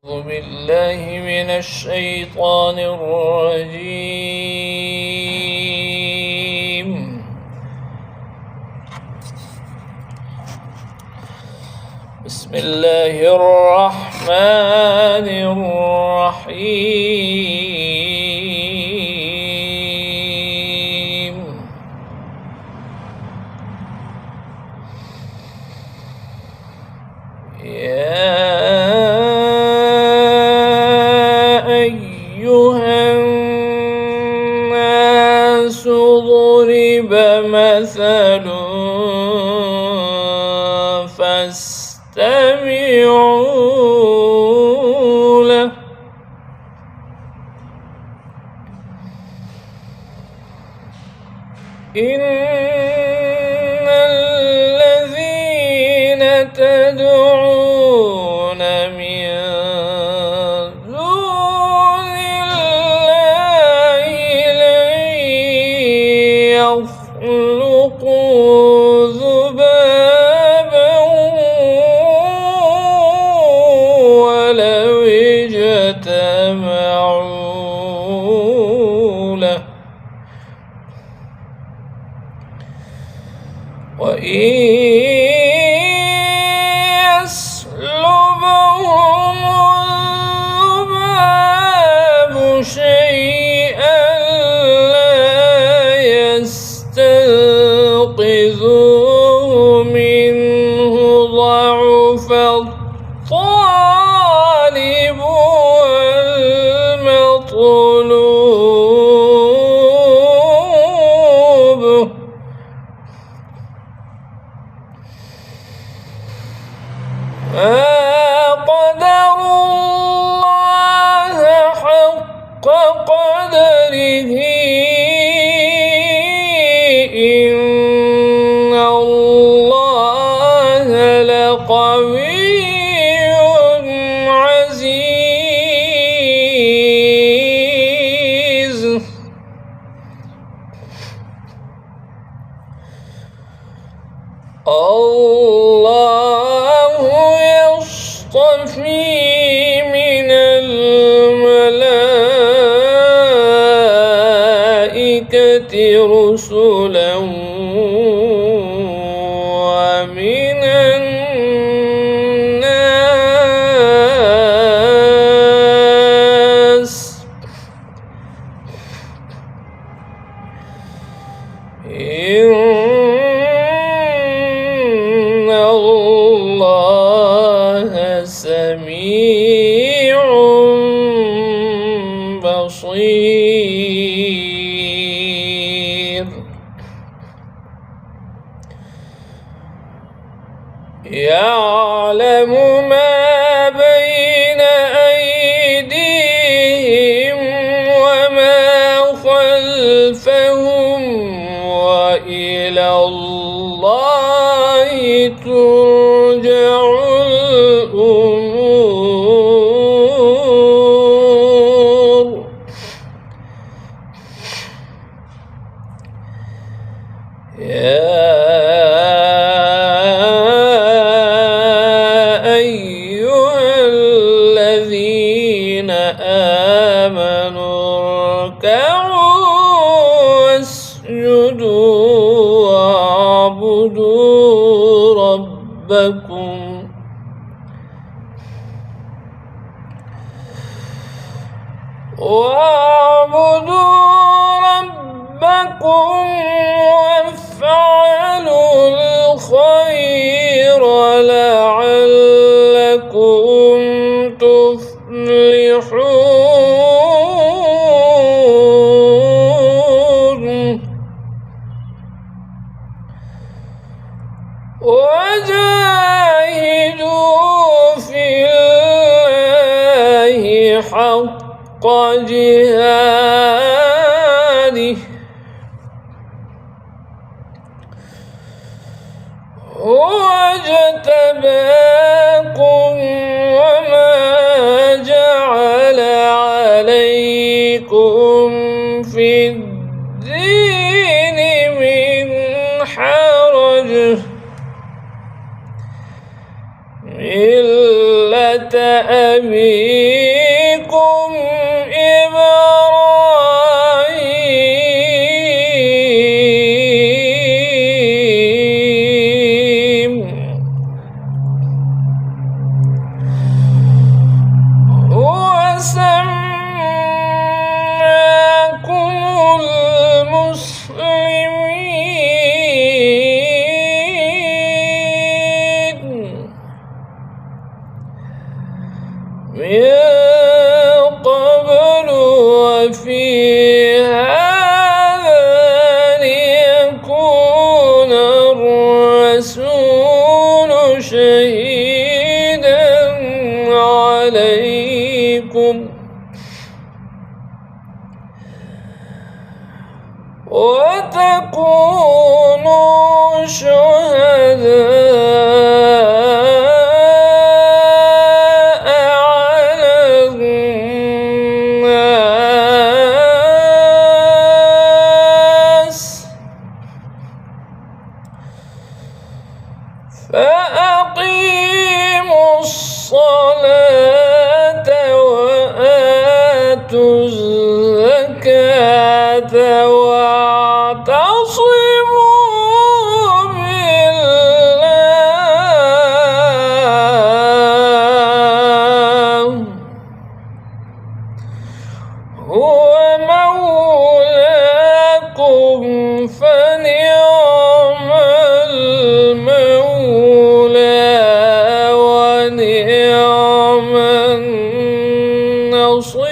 أعوذ بالله من الشيطان الرجيم. بسم الله الرحمن الرحيم. يا أيها الناس ضرب مثل فاستمعوا له. إن الذين تدعون من دون الله لن يخلقوا ذبابا ولو اجتمعوا له، وإن يسلبهم الذباب شيئا لا يستنقذوه منه، ضعف الطالب والمطلوب. ما قدروا الله حق قدره، إن الله لقوي عزيز. الله يصطفي من الملائكة رسلا ومن الناس. إن الله سميع بصير. يعلم ما بين أيديهم وما خلفهم، وإلى الله ترجع الأمور. يا أيها الذين آمنوا اركعوا واسجدوا واعبدوا ربكم وافعلوا الخير لعلكم تفلحون. وجاهدوا في الله حق جهاده، هو اجتباكم وما جعل عليكم في الدين من حرج، ملة أبيكم أبيكم إبراهيم هو سماكم المسلمين من قبل وفي هذا ليكون الرسول شهيدا عليكم وتكونوا شهداء على الناس فأقيموا الصلاة وآتوا الزكاة واعتصموا بالله هو مولاكم فنعم المولى ونعم النصير